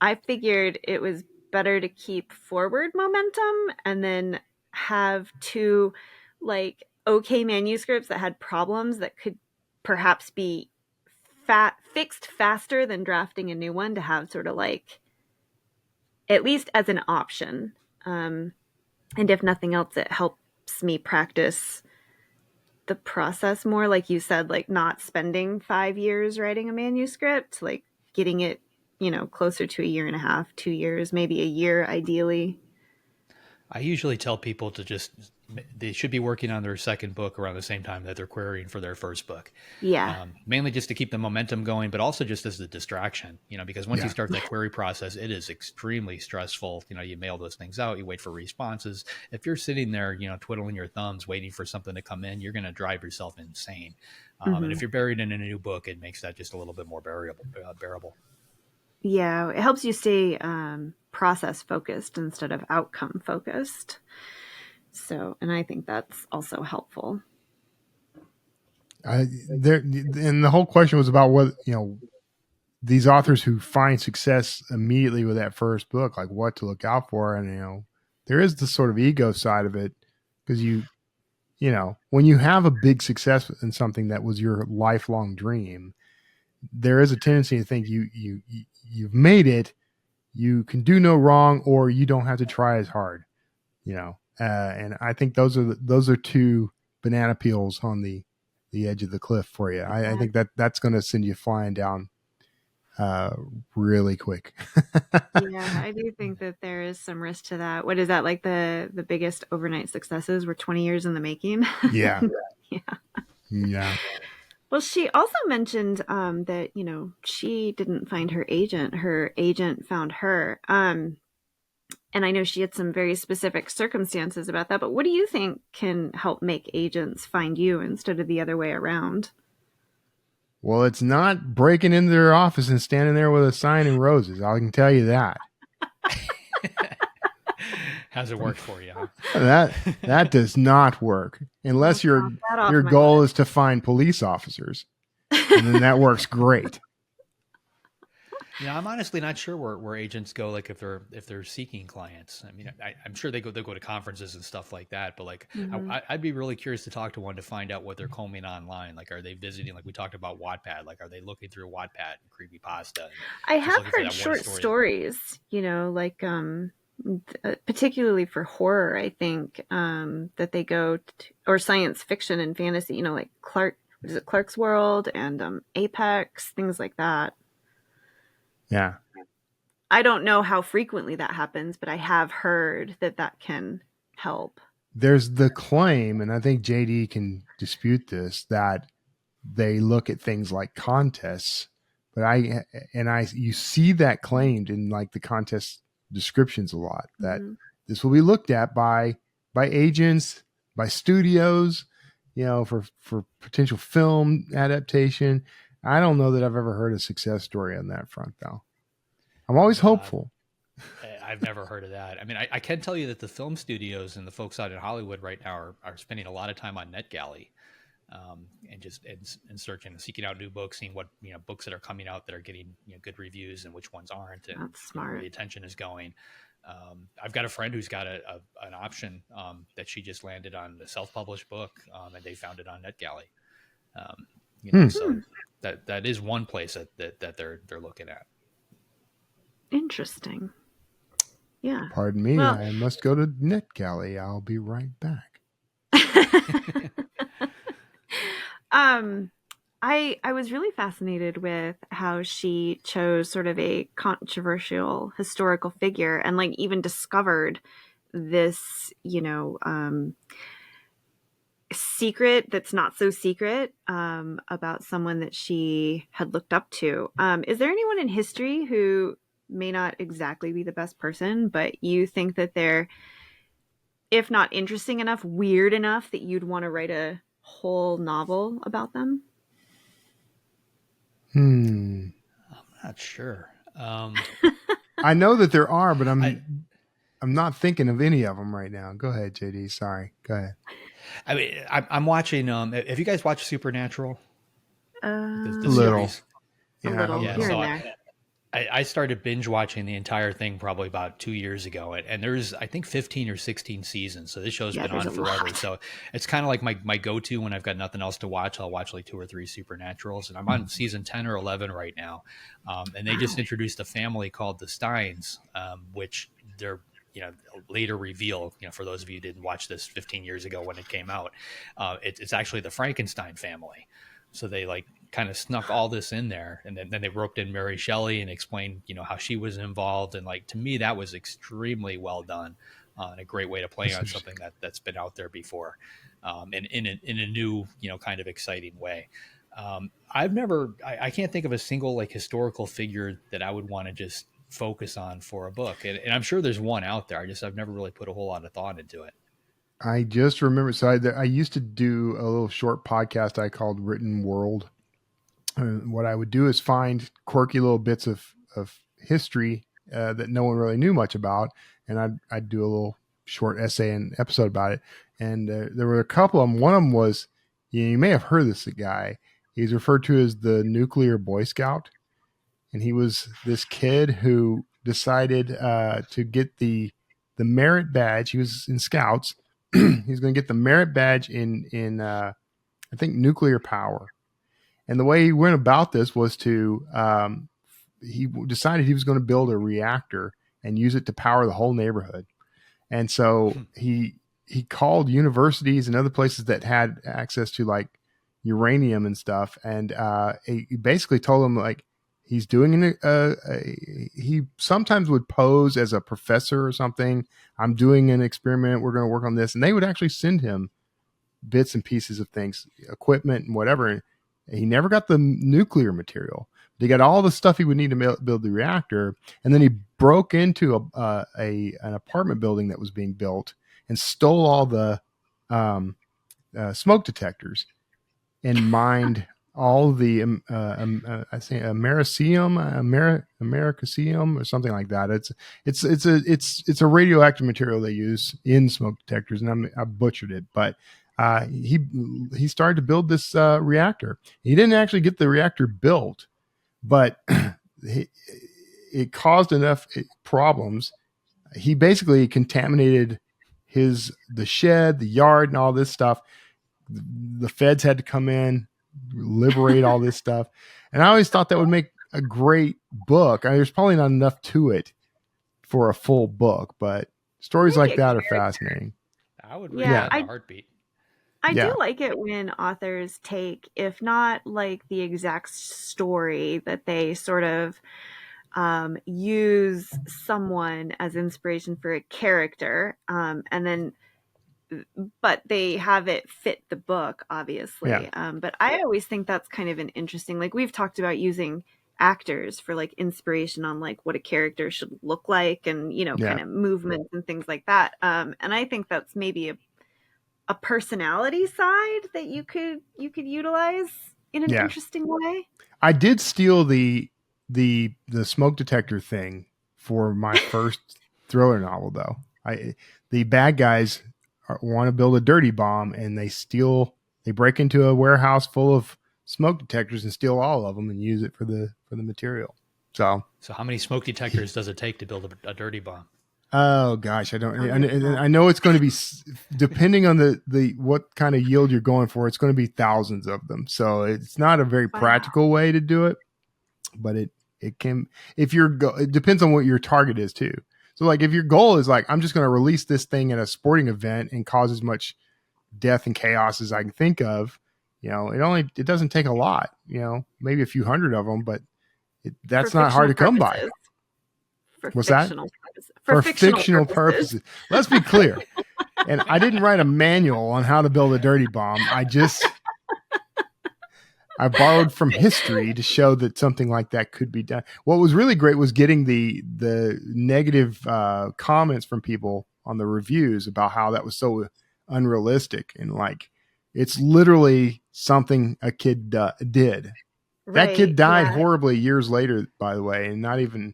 I figured it was better to keep forward momentum and then have 2 like okay manuscripts that had problems that could perhaps be fixed faster than drafting a new one, to have sort of like at least as an option. And if nothing else, it helps me practice the process more. Like you said, like not spending 5 years writing a manuscript, like getting it, closer to 1.5 years, 2 years, maybe a year ideally. I usually tell people to just, they should be working on their second book around the same time that they're querying for their first book. Yeah. Mainly just to keep the momentum going, but also just as a distraction, because once you start that query process, it is extremely stressful. You mail those things out, you wait for responses. If you're sitting there, twiddling your thumbs, waiting for something to come in, you're going to drive yourself insane. And if you're buried in a new book, it makes that just a little bit more bearable. Yeah. It helps you stay process focused instead of outcome focused. So, and I think that's also helpful. And the whole question was about what, these authors who find success immediately with that first book, like what to look out for. And, there is the sort of ego side of it, because when you have a big success in something that was your lifelong dream, there is a tendency to think you've made it, you can do no wrong, or you don't have to try as hard, and I think those are two banana peels on the edge of the cliff for you. I think that's going to send you flying down really quick. Yeah, I do think that there is some risk to that. What is that, like the biggest overnight successes were 20 years in the making? Yeah. Yeah. Well, she also mentioned that, she didn't find her agent found her. And I know she had some very specific circumstances about that, but what do you think can help make agents find you instead of the other way around? Well, it's not breaking into their office and standing there with a sign and roses. I can tell you that. How's it work for you? Huh? That does not work unless your goal is to find police officers, and then that works great. I'm honestly not sure where agents go, like if they're seeking clients. I mean, I'm sure they go to conferences and stuff like that, but like I'd be really curious to talk to one to find out what they're combing online. Like, are they visiting? Like we talked about Wattpad. Like, are they looking through Wattpad and Creepypasta? I have heard short stories. Like particularly for horror, I think that they go or science fiction and fantasy. Like Clark's World and Apex, things like that. Yeah. I don't know how frequently that happens, but I have heard that can help. There's the claim, and I think JD can dispute this, that they look at things like contests, but you see that claimed in like the contest descriptions a lot, that this will be looked at by agents, by studios, for potential film adaptation. I don't know that I've ever heard a success story on that front, though. I'm always hopeful. I've never heard of that. I mean, I can tell you that the film studios and the folks out in Hollywood right now are spending a lot of time on NetGalley, and just and searching and seeking out new books, seeing what books that are coming out that are getting good reviews and which ones aren't, and that's smart. Where the attention is going. I've got a friend who's got an option that she just landed on the self-published book, and they found it on NetGalley. So that is one place that they're looking at. Interesting. Yeah. Pardon me. Well, I must go to NetGalley. I'll be right back. I was really fascinated with how she chose sort of a controversial historical figure and like even discovered this, secret that's not so secret about someone that she had looked up to. Is there anyone in history who may not exactly be the best person, but you think that they're, if not interesting enough, weird enough that you'd want to write a whole novel about them? I'm not sure. I know that there are, but I'm not thinking of any of them right now. Go ahead, JD. Sorry. Go ahead. I mean, I'm watching. Have you guys watched Supernatural? The little. Yeah. So I started binge watching the entire thing probably about 2 years ago, and there's I think 15 or 16 seasons. So this show's been on forever. So it's kind of like my go-to when I've got nothing else to watch. I'll watch like 2 or 3 Supernaturals, and I'm on season 10 or 11 right now. And they just introduced a family called the Steins, which they're later reveal, for those of you who didn't watch this 15 years ago when it came out, it's actually the Frankenstein family. So they like kind of snuck all this in there, and then they roped in Mary Shelley and explained, how she was involved. And like, to me, that was extremely well done. and a great way to play on something that's been out there before, and in a new, kind of exciting way. I can't think of a single like historical figure that I would want to just focus on for a book. And I'm sure there's one out there. I've never really put a whole lot of thought into it. I just remember. So I used to do a little short podcast I called Written World. What I would do is find quirky little bits of history that no one really knew much about. And I'd do a little short essay and episode about it. And there were a couple of them. One of them was, you may have heard of this guy. He's referred to as the nuclear Boy Scout. And he was this kid who decided to get the merit badge. He was in Scouts. He's going to get the merit badge in I think, nuclear power. And the way he went about this was to, he decided he was going to build a reactor and use it to power the whole neighborhood. And so he called universities and other places that had access to like uranium and stuff. And he basically told them like, he's doing he sometimes would pose as a professor or something. I'm doing an experiment. We're going to work on this. And they would actually send him bits and pieces of things, equipment and whatever. And he never got the nuclear material. He got all the stuff he would need to build the reactor. And then he broke into an apartment building that was being built and stole all the smoke detectors and mined all the I think Americaceum or something like that. It's a radioactive material they use in smoke detectors, and I butchered it, but he started to build this reactor. He didn't actually get the reactor built, but it caused enough problems. He basically contaminated the shed, the yard, and all this stuff. The feds had to come in, liberate all this stuff. And I always thought that would make a great book. There's probably not enough to it for a full book, but stories like that are fascinating. I would read that in a heartbeat. I do like it when authors take, if not like the exact story, that they sort of use someone as inspiration for a character, and then but they have it fit the book, obviously. But I always think that's kind of an interesting, like we've talked about using actors for like inspiration on like what a character should look like and, kind of movements and things like that. And I think that's maybe a personality side that you could utilize in an interesting way. I did steal the smoke detector thing for my first thriller novel, though. The bad guys want to build a dirty bomb, and they break into a warehouse full of smoke detectors and steal all of them and use it for the material. So how many smoke detectors does it take to build a dirty bomb? Oh gosh, I know it's going to be, depending on the what kind of yield you're going for, it's going to be thousands of them. So it's not a very practical way to do it, but it can, it depends on what your target is too. So like if your goal is like, I'm just going to release this thing at a sporting event and cause as much death and chaos as I can think of, it doesn't take a lot, maybe a few hundred of them, but that's not hard to come by. What's that? For fictional purposes. Let's be clear. And I didn't write a manual on how to build a dirty bomb. I borrowed from history to show that something like that could be done. What was really great was getting the negative comments from people on the reviews about how that was so unrealistic. And like, it's literally something a kid did. Right, that kid died horribly years later, by the way, and not even...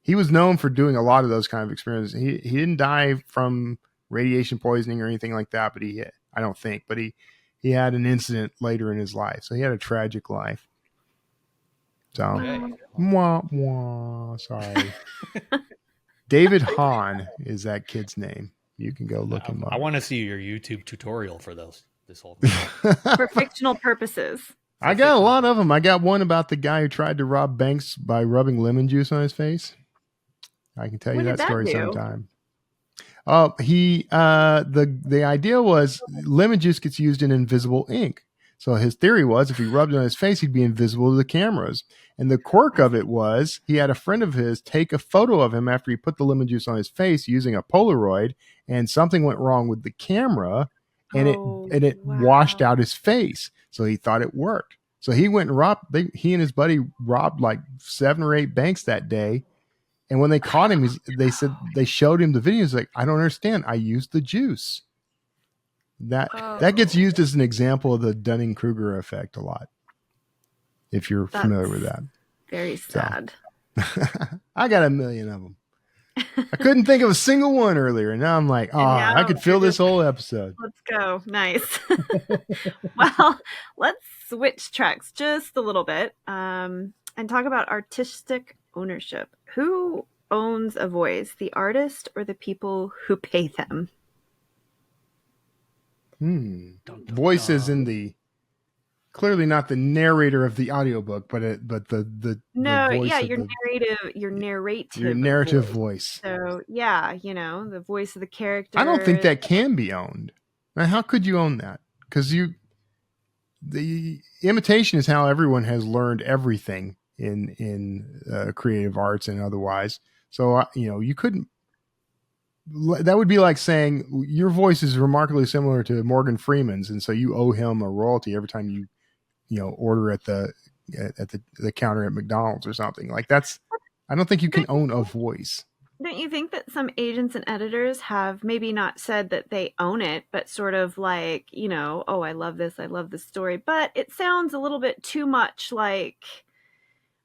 He was known for doing a lot of those kind of experiments. He didn't die from radiation poisoning or anything like that, but I don't think, but he had an incident later in his life. So he had a tragic life. So, sorry. David Hahn is that kid's name. You can go look him up. I want to see your YouTube tutorial for this whole thing. For fictional purposes. I got a lot of them. I got one about the guy who tried to rob banks by rubbing lemon juice on his face. I can tell you that story sometime. The idea was lemon juice gets used in invisible ink. So his theory was if he rubbed it on his face, he'd be invisible to the cameras. And the quirk of it was he had a friend of his take a photo of him after he put the lemon juice on his face using a Polaroid, and something went wrong with the camera, and it washed out his face. So he thought it worked. So he went and he and his buddy robbed like 7 or 8 banks that day. And when they caught him, they said they showed him the video. He's like, I don't understand. I used the juice. That gets used as an example of the Dunning-Kruger effect a lot, if you're familiar with that. Very sad. So, I got a million of them. I couldn't think of a single one earlier, and now I'm like, I could fill this whole episode. Let's go. Nice. Well, let's switch tracks just a little bit and talk about artistic ownership. Who owns a voice, the artist or the people who pay them? Voice is in the clearly not the narrator of the audiobook, but the voice your narrative voice. So the voice of the character. I don't think that can be owned. Now, how could you own that? Because the imitation is how everyone has learned everything in creative arts and otherwise. So you couldn't. That would be like saying your voice is remarkably similar to Morgan Freeman's, and so you owe him a royalty every time you order at the counter at McDonald's or something. Like that's. I don't think you can own a voice. Don't you think that some agents and editors have maybe not said that they own it, but sort of like, oh, I love this story, but it sounds a little bit too much like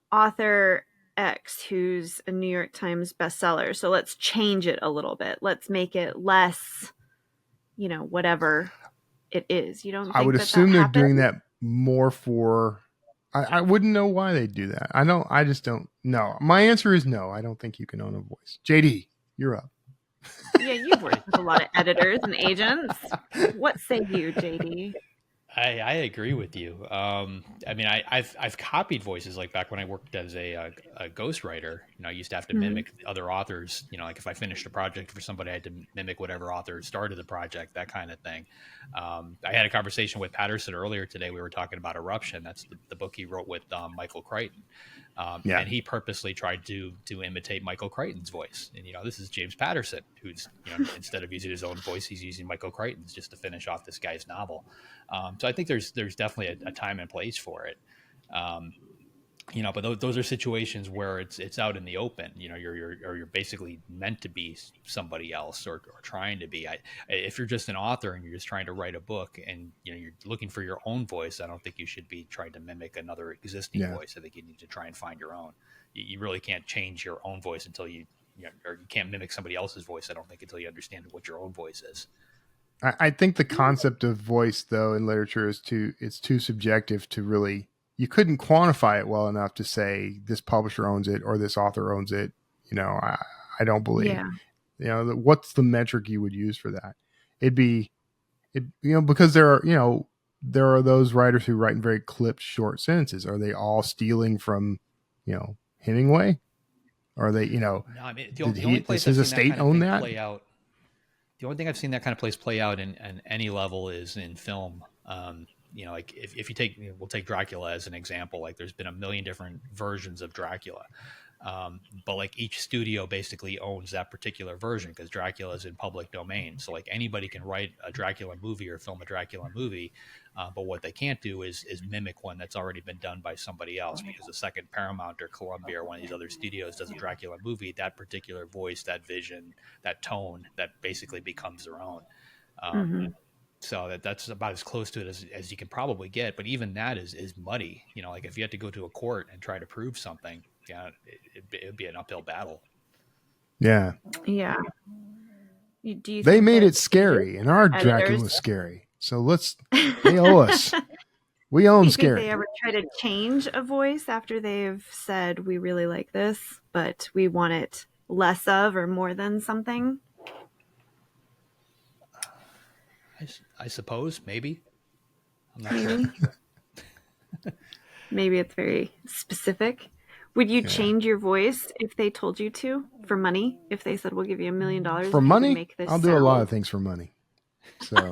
author X, who's a New York Times bestseller. So let's change it a little bit. Let's make it less, whatever it is. You don't think I would assume they're doing that more for, I wouldn't know why they do that. I just don't know. My answer is no. I don't think you can own a voice. JD, you're up. Yeah, you've worked with a lot of editors and agents. What say you, JD? I agree with you. I've copied voices like back when I worked as a ghostwriter. I used to have to mimic other authors. Like if I finished a project for somebody, I had to mimic whatever author started the project, that kind of thing. I had a conversation with Patterson earlier today. We were talking about Eruption. That's the book he wrote with Michael Crichton. And he purposely tried to imitate Michael Crichton's voice. And, this is James Patterson, who's, instead of using his own voice, he's using Michael Crichton's just to finish off this guy's novel. So I think there's definitely a time and place for it. But those are situations where it's out in the open. You're basically meant to be somebody else or trying to be. If you're just an author and you're just trying to write a book and you're looking for your own voice, I don't think you should be trying to mimic another existing voice. I think you need to try and find your own. You really can't change your own voice until or you can't mimic somebody else's voice. I don't think until you understand what your own voice is. I think the concept of voice, though, in literature it's too subjective to really. You couldn't quantify it well enough to say this publisher owns it or this author owns it. I don't believe. Yeah. What's the metric you would use for that? Because there are those writers who write in very clipped short sentences. Are they all stealing from, Hemingway? Are they, No, I mean, the only place does his estate own that? The only thing I've seen that kind of place play out in any level is in film. Like if you take, we'll take Dracula as an example. Like there's been a million different versions of Dracula, but like each studio basically owns that particular version because Dracula is in public domain. So like anybody can write a Dracula movie or film a Dracula movie, but what they can't do is mimic one that's already been done by somebody else. Because the second Paramount or Columbia or one of these other studios does a Dracula movie, that particular voice, that vision, that tone, that basically becomes their own. So that's about as close to it as you can probably get. But even that is muddy. Like if you had to go to a court and try to prove something, it'd be an uphill battle. Yeah. Yeah. They made it scary, and our Dracula was scary. So they owe us. We own scary. Think they ever try to change a voice after they've said, we really like this, but we want it less of or more than something? I suppose, maybe. I'm not maybe. Sure. Maybe it's very specific. Would you change your voice if they told you to for money? If they said, we'll give you $1 million for money, make this I'll do a lot of things for money. So,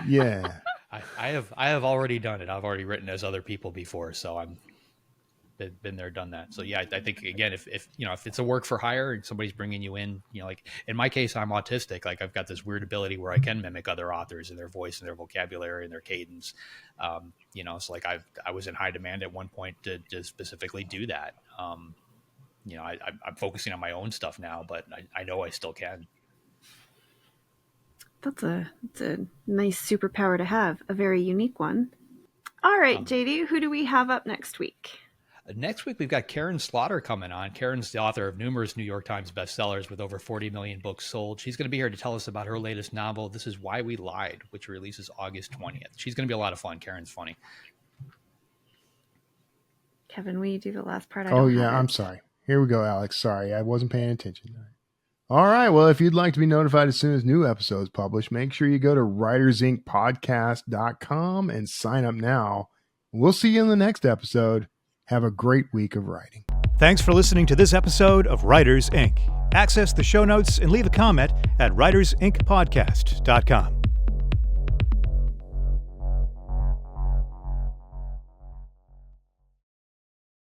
yeah. I have already done it. I've already written as other people before, so I'm been there, done that. So yeah, I think again, if it's a work for hire and somebody's bringing you in, like in my case, I'm autistic. Like I've got this weird ability where I can mimic other authors and their voice and their vocabulary and their cadence. So like I was in high demand at one point to specifically do that. I'm focusing on my own stuff now, but I know I still can. That's a nice superpower to have, a very unique one. All right, JD, who do we have up next week? Next week, we've got Karen Slaughter coming on. Karen's the author of numerous New York Times bestsellers with over 40 million books sold. She's going to be here to tell us about her latest novel, This Is Why We Lied, which releases August 20th. She's going to be a lot of fun. Karen's funny. Kevin, will you do the last part? I'm sorry. Here we go, Alex. Sorry, I wasn't paying attention. All right. Well, if you'd like to be notified as soon as new episodes publish, make sure you go to writersincpodcast.com and sign up now. We'll see you in the next episode. Have a great week of writing. Thanks for listening to this episode of Writers Inc. Access the show notes and leave a comment at writersincpodcast.com.